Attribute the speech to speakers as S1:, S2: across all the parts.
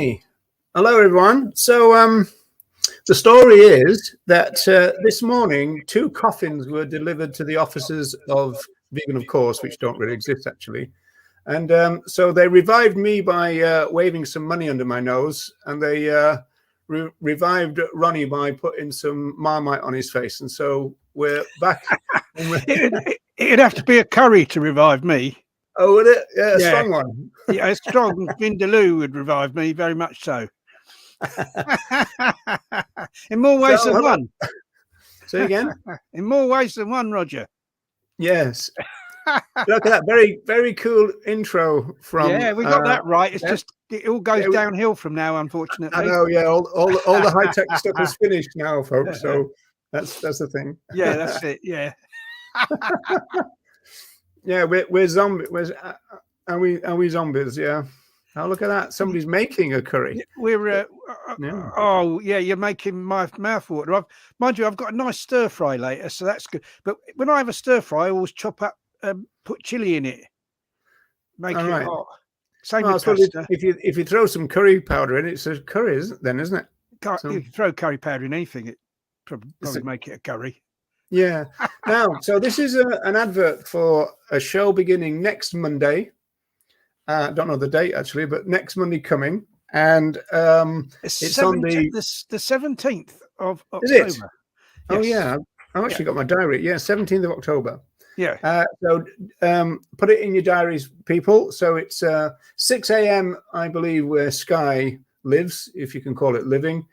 S1: Okay. Hello, everyone. So the story is that this morning, 2 coffins were delivered to the offices of Vegan, of course, which don't really exist, actually. And so they revived me by waving some money under my nose, and they revived Ronnie by putting some Marmite on his face. And so we're back.
S2: It'd have to be a curry to revive me.
S1: Oh, would it? Yeah, a strong one.
S2: Yeah, a strong vindaloo would revive me, very much so. In more ways than one.
S1: Say again?
S2: In more ways than one, Roger.
S1: Yes. Look at that. Very, very cool intro from...
S2: Yeah, we got that right. It's just, it all goes downhill from now, unfortunately.
S1: I know, yeah. All the high-tech stuff is finished now, folks. So that's the thing.
S2: Yeah, that's it. Yeah.
S1: Yeah, we're zombies. Are we zombies? Yeah. Oh, look at that. Somebody's making a curry.
S2: We're oh yeah, you're making my mouth water. Mind you, I've got a nice stir fry later, so that's good. But when I have a stir fry, I always chop up, put chili in it, make it hot. Same with pasta.
S1: If you throw some curry powder in it, it's a curry, isn't it?
S2: If you throw curry powder in anything, it probably make it a curry.
S1: Yeah. Now, so this is an advert for a show beginning next Monday. I don't know the date actually, but next Monday coming, and it's on the
S2: 17th of October.
S1: Is it?
S2: Yes.
S1: Oh yeah, I've actually got my diary. Yeah, 17th of October.
S2: Yeah.
S1: So put it in your diaries, people. So it's 6 a.m. I believe where Sky lives, if you can call it living.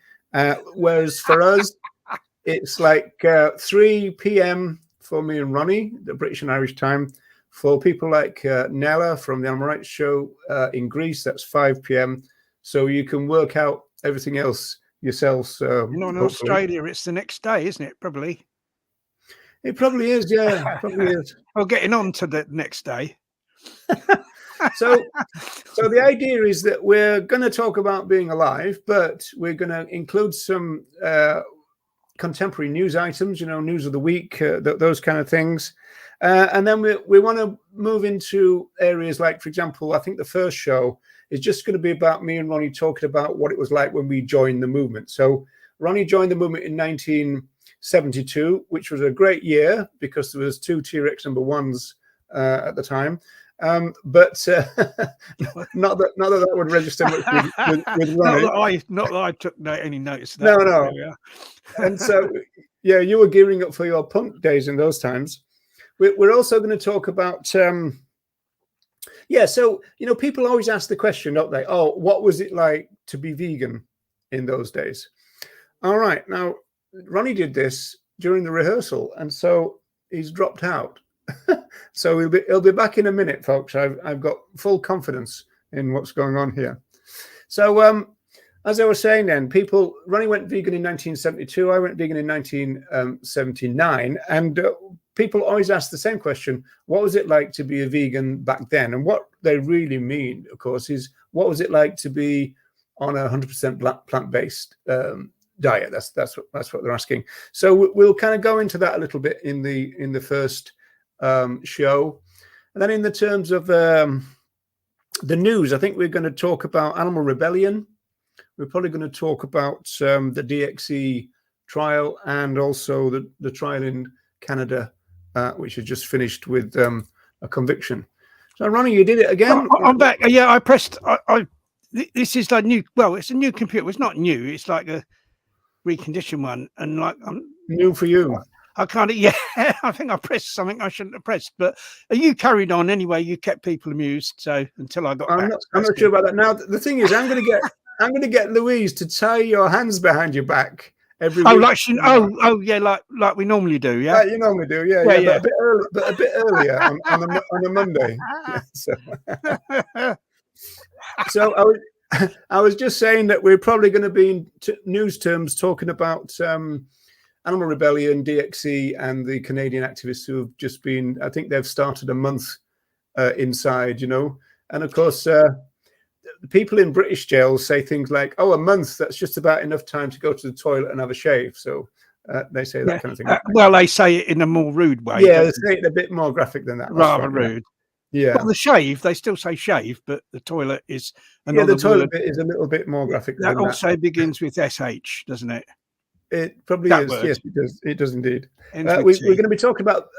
S1: Whereas for us, it's like 3 p.m. for me and Ronnie, the British and Irish time. For people like Nella from the Animal Rights Show in Greece, that's 5 p.m. So you can work out everything else yourselves.
S2: In Australia, it's the next day, isn't it? Probably.
S1: It probably is, yeah. Probably is.
S2: Well, getting on to the next day.
S1: So the idea is that we're going to talk about being alive, but we're going to include some contemporary news items, news of the week, those kind of things. And then we want to move into areas like, for example, I think the first show is just going to be about me and Ronnie talking about what it was like when we joined the movement. So Ronnie joined the movement in 1972, which was a great year because there was 2 T-Rex number 1s at the time. But not that would register much with Ronnie.
S2: Not that I took any notice of that.
S1: No. And so, yeah, you were gearing up for your punk days in those times. We're also going to talk about, so, people always ask the question, don't they? Oh, what was it like to be vegan in those days? All right. Now, Ronnie did this during the rehearsal, and so he's dropped out. So he'll be back in a minute, folks. I've got full confidence in what's going on here. So, as I was saying then, Ronnie went vegan in 1972. I went vegan in 1979. And people always ask the same question. What was it like to be a vegan back then? And what they really mean, of course, is what was it like to be on a 100% plant-based diet? That's what they're asking. So we'll kind of go into that a little bit in the first show. And then in the terms of the news, I think we're going to talk about Animal Rebellion. We're probably going to talk about the DXE trial and also the trial in Canada, which has just finished with a conviction. So, Ronnie, you did it again.
S2: I'm back. Yeah, I pressed. This is like new. Well, it's a new computer. It's not new. It's like a reconditioned one, and like
S1: new for you.
S2: I kind of, yeah, I think I pressed something I shouldn't have pressed, but you carried on anyway. You kept people amused. So until I got back.
S1: I'm not sure about that. Now, the thing is, I'm going to get Louise to tie your hands behind your back every week.
S2: Like we normally do, yeah.
S1: Like you normally do, yeah. But a bit earlier on a Monday. Yeah, so I was just saying that we're probably going to be in news terms talking about Animal Rebellion, DXE, and the Canadian activists who have just been. I think they've started a month inside, and of course. People in British jails say things like, "Oh, a month, that's just about enough time to go to the toilet and have a shave." So they say that kind of thing.
S2: Well, they say it in a more rude way.
S1: Yeah, they say it a bit more graphic than that.
S2: Rather rude.
S1: Yeah.
S2: Well, the shave, they still say shave, but the toilet is
S1: Yeah,
S2: another
S1: the toilet
S2: word.
S1: bit is a little bit more graphic
S2: That
S1: than that.
S2: also begins with sh, doesn't it?
S1: It probably
S2: That
S1: is.
S2: word
S1: Yes, it does. It does indeed.
S2: ends with
S1: We're
S2: T.
S1: going to be talking about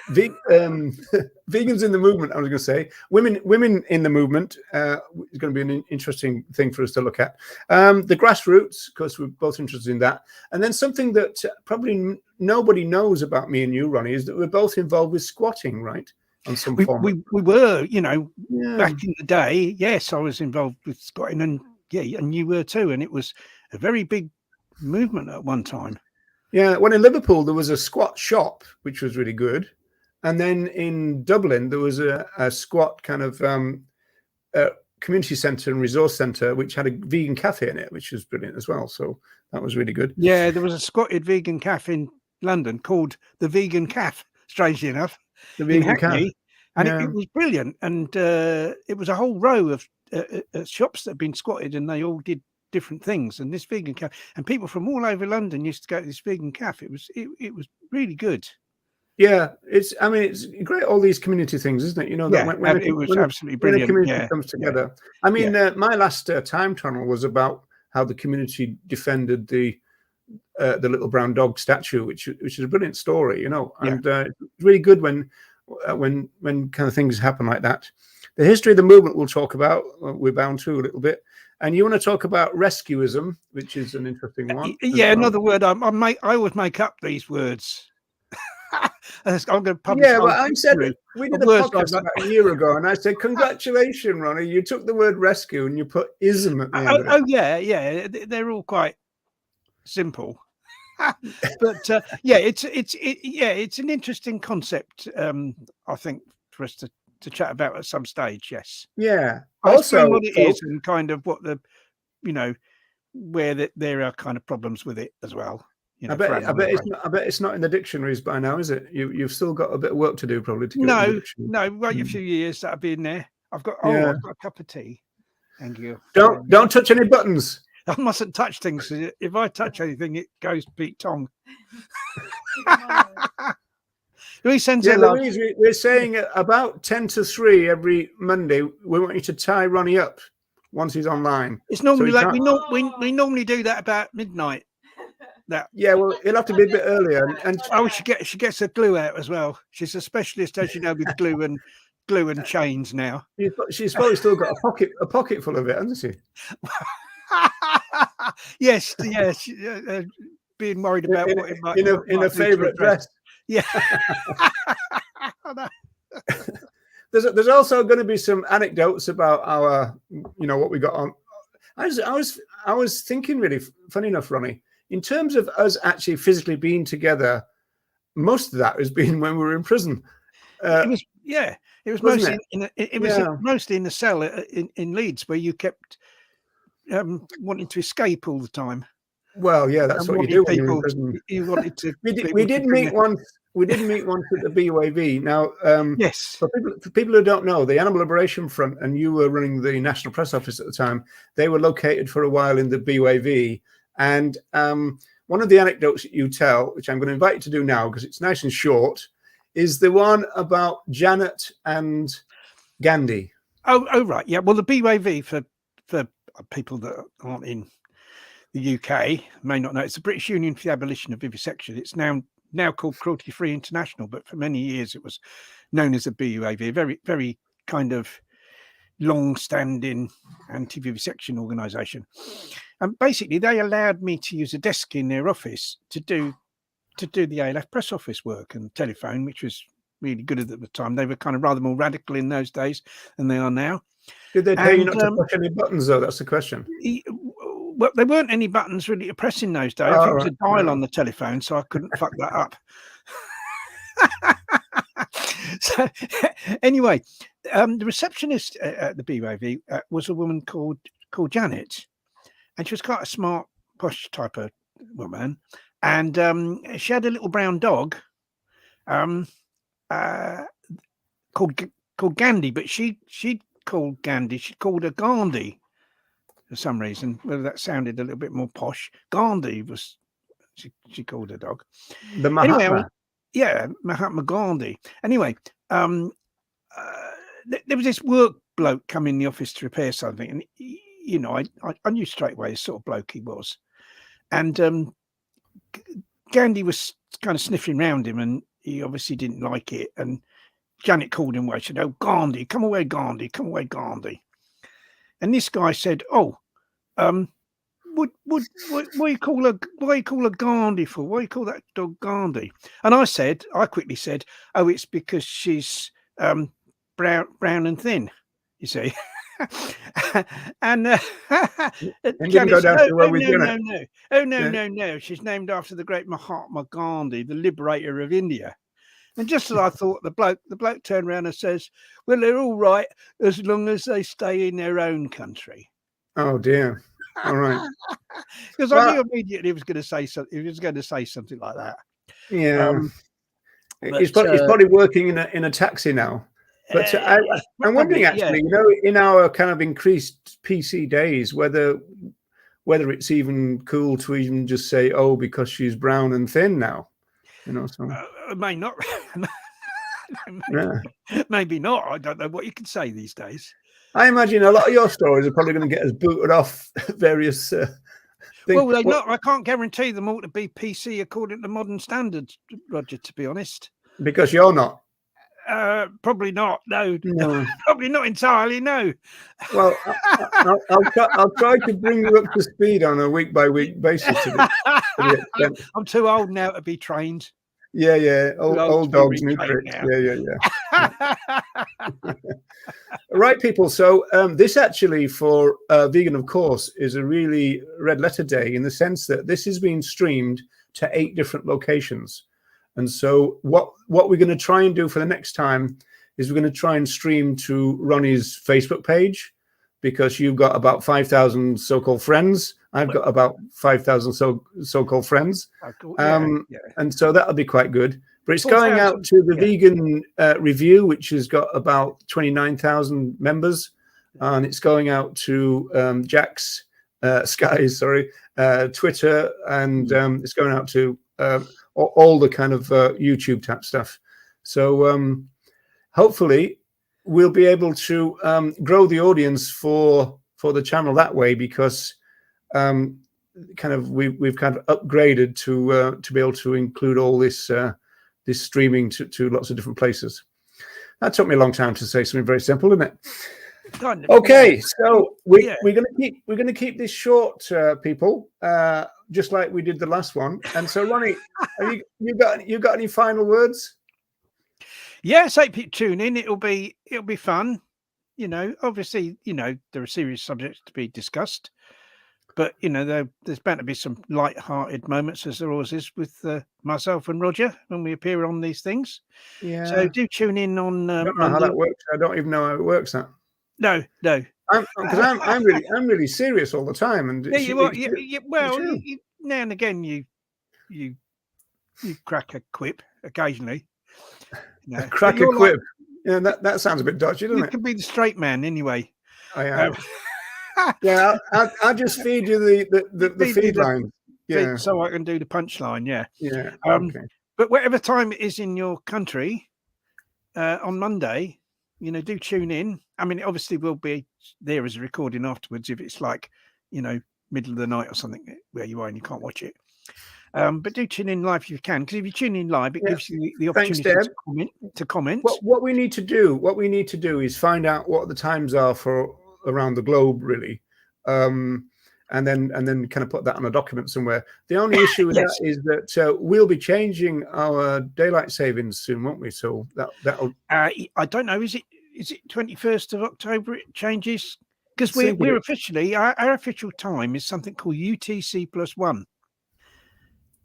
S1: vegans in the movement. I was going to say women in the movement is going to be an interesting thing for us to look at. The grassroots, because we're both interested in that, and then something that probably nobody knows about me and you, Ronnie, is that we're both involved with squatting, right? On some form.
S2: We were, you know,
S1: Yeah.
S2: back in the day. Yes, I was involved with squatting, and yeah, and you were too. And it was a very big movement at one time.
S1: Yeah, when in Liverpool there was a squat shop, which was really good, and then in Dublin there was a squat kind of community centre and resource centre, which had a vegan cafe in it, which was brilliant as well. So that was really good.
S2: Yeah, there was a squatted vegan cafe in London called the Vegan Cafe, strangely enough,
S1: The
S2: in
S1: vegan cafe.
S2: Hackney, and
S1: Yeah.
S2: it was brilliant. And it was a whole row of shops that had been squatted, and they all did different things. And this vegan cafe, and people from all over London used to go to this vegan cafe. It was really good.
S1: Yeah, it's great, all these community things, isn't it? You know, that
S2: Yeah, it was absolutely
S1: when a
S2: brilliant.
S1: community
S2: Yeah,
S1: comes
S2: yeah.
S1: together. I mean, my last time tunnel was about how the community defended the little brown dog statue, which is a brilliant story, you know, and it's really good when kind of things happen like that. The history of the movement we'll talk about. We're bound to a little bit, and you want to talk about rescuism, which is an interesting one.
S2: Yeah, well. Another word I always make up these words. I'm going to publish.
S1: Yeah, but I said we did a podcast about a year ago, and I said, "Congratulations, Ronnie! You took the word rescue and you put ism at the end of it."
S2: Oh yeah, they're all quite simple, but yeah, it's an interesting concept. I think for us to chat about at some stage. Yes.
S1: Yeah.
S2: I'll explain
S1: Also,
S2: what it is and kind of what the, you know, where there are kind of problems with it as well. You know,
S1: I bet it's not in the dictionaries by now, is it? You've still got a bit of work to do probably to get it in the dictionary.
S2: No, wait a few years, that'll be in there. I've got I've got a cup of tea. Thank you.
S1: Don't touch any buttons.
S2: I mustn't touch things. If I touch anything, it goes Pete Tong. Louise sends
S1: Louise, we're saying about 10 to 3 every Monday. We want you to tie Ronnie up once he's online.
S2: It's normally like we normally do that about midnight.
S1: Yeah, well, it'll have to be a bit earlier. And
S2: she gets her glue out as well. She's a specialist, as you know, with glue and chains now.
S1: She's probably still got a pocket full of it, hasn't she?
S2: Yes. Being worried about what it might
S1: in a favourite dress.
S2: Yeah.
S1: There's also going to be some anecdotes about our, what we got on. I was thinking, really funny enough, Ronnie, in terms of us actually physically being together, most of that has been when we were in prison.
S2: It was mostly mostly in the cell in Leeds, where you kept wanting to escape all the time.
S1: Well, yeah, that's what you do when you're in prison.
S2: You wanted to.
S1: We did meet once. We did meet once at the BUAV. Now,
S2: yes,
S1: for people who don't know, the Animal Liberation Front, and you were running the National Press Office at the time, they were located for a while in the BUAV. And one of the anecdotes that you tell, which I'm going to invite you to do now because it's nice and short, is the one about Janet and Gandhi.
S2: Oh, right. Yeah. Well, the BUAV, for people that aren't in the UK, may not know, it's the British Union for the Abolition of Vivisection. It's now called Cruelty Free International, but for many years it was known as a BUAV, a very, very kind of long-standing anti-vivisection organisation. And basically, they allowed me to use a desk in their office to do the ALF press office work and telephone, which was really good at the time. They were kind of rather more radical in those days than they are now.
S1: Did they tell you not to push any buttons, though? That's the question.
S2: Well, there weren't any buttons really to press in those days. It was a dial on the telephone, so I couldn't fuck that up. So anyway, the receptionist at the BUAV was a woman called Janet, and she was quite a smart, posh type of woman. And she had a little brown dog called Gandhi, but she called Gandhi. She called her Gandhi for some reason. Whether that sounded a little bit more posh. Gandhi was she called her dog.
S1: The Mahatma.
S2: Anyway, Mahatma Gandhi. Anyway, there was this work bloke come in the office to repair something, and you know, I knew straight away the sort of bloke he was, and Gandhi was kind of sniffing round him, and he obviously didn't like it. And Janet called him away. She said, "Oh, Gandhi, come away, Gandhi, come away, Gandhi." And this guy said, "Oh, what you call a Gandhi for? Why you call that dog Gandhi?" And I quickly said, "Oh, it's because she's brown and thin, you see." And
S1: didn't go down to where we did it.
S2: No. Oh, no. She's named after the great Mahatma Gandhi, the liberator of India. And just as I thought, the bloke turned around and says, "Well, they're all right as long as they stay in their own country."
S1: Oh dear. All right.
S2: Because I knew immediately he was going to say something. He was going to say something like that.
S1: Yeah. He's probably working in a taxi now. But I'm wondering, actually, you know, in our kind of increased PC days, whether it's even cool to even just say, "Oh, because she's brown and thin now," you know. So
S2: it may not. Maybe not. I don't know what you can say these days.
S1: I imagine a lot of your stories are probably going to get us booted off various things.
S2: Well, they're not. I can't guarantee them all to be PC according to modern standards, Roger, to be honest.
S1: Because you're not.
S2: Probably not. No. Probably not entirely. No.
S1: Well, I'll try to bring you up to speed on a week by week basis.
S2: I'm too old now to be trained.
S1: Yeah. Old dogs, new tricks. Yeah. Right, people. So this actually for Vegan, of course, is a really red letter day in the sense that this is being streamed to 8 different locations. And so what we're going to try and do for the next time is we're going to try and stream to Ronnie's Facebook page, because you've got about 5,000 so-called friends. I've got about 5,000 so-called friends. And so that'll be quite good. But it's going out to the Vegan Review, which has got about 29,000 members. And it's going out to Jack's, Sky's, Twitter. And it's going out to all the kind of YouTube type stuff. So hopefully we'll be able to grow the audience for the channel that way, because we've kind of upgraded to be able to include all this this streaming to lots of different places. That took me a long time to say something very simple, didn't it? Okay, so we're gonna keep this short, people, just like we did the last one. And so, Ronnie, have you got any final words?
S2: Yeah, so tune in. It'll be fun. You know, obviously, you know, there are serious subjects to be discussed, but you know, there's bound to be some light-hearted moments, as there always is with myself and Roger when we appear on these things. Yeah. So do tune in on.
S1: I don't know how that works. I don't even know how it works. That.
S2: No.
S1: Because I'm really serious all the time, and
S2: now and again you crack a quip occasionally. You know,
S1: crack a quip. Yeah, that sounds a bit dodgy, doesn't it?
S2: You can be the straight man anyway.
S1: I am. Yeah, I'll just feed you the feed line. Yeah,
S2: so I can do the punchline. Yeah.
S1: Okay.
S2: But whatever time it is in your country, on Monday, you know, do tune in. I mean, it obviously will be there as a recording afterwards if it's like, you know, middle of the night or something where you are and you can't watch it. But do tune in live if you can, because if you tune in live, it gives you the opportunity to comment.
S1: What we need to do is find out what the times are for around the globe, really, and then kind of put that on a document somewhere. The only issue with that is that we'll be changing our daylight savings soon, won't we? So that'll.
S2: I don't know. Is it 21st of October? It changes, because we're officially our official time is something called UTC +1.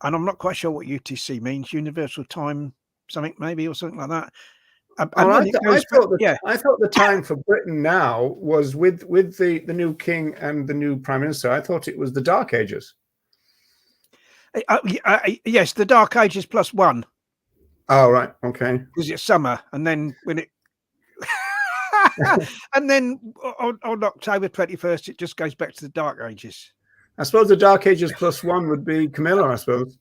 S2: And I'm not quite sure what UTC means. Universal Time, something maybe, or something like that.
S1: I thought the time for Britain now was with the new king and the new prime minister. I thought it was the Dark Ages.
S2: Yes, the Dark Ages +1.
S1: Oh, right. Okay.
S2: Because it's summer, and then when it and then on October 21st, it just goes back to the Dark Ages.
S1: I suppose the Dark Ages +1 would be Camilla, I suppose.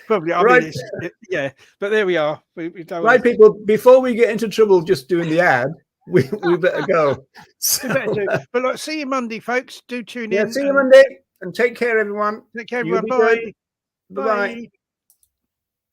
S2: Probably. I
S1: Right.
S2: mean, yeah. But there we are. We don't
S1: Right, people. Before we get into trouble just doing the ad, we better go.
S2: We better do.
S1: So,
S2: But look, see you Monday, folks. Do tune
S1: yeah,
S2: in.
S1: see you
S2: And
S1: Monday, and take care, everyone.
S2: take care,
S1: You'll
S2: everyone.
S1: be good.
S2: Bye.
S1: Bye bye.
S2: Bye.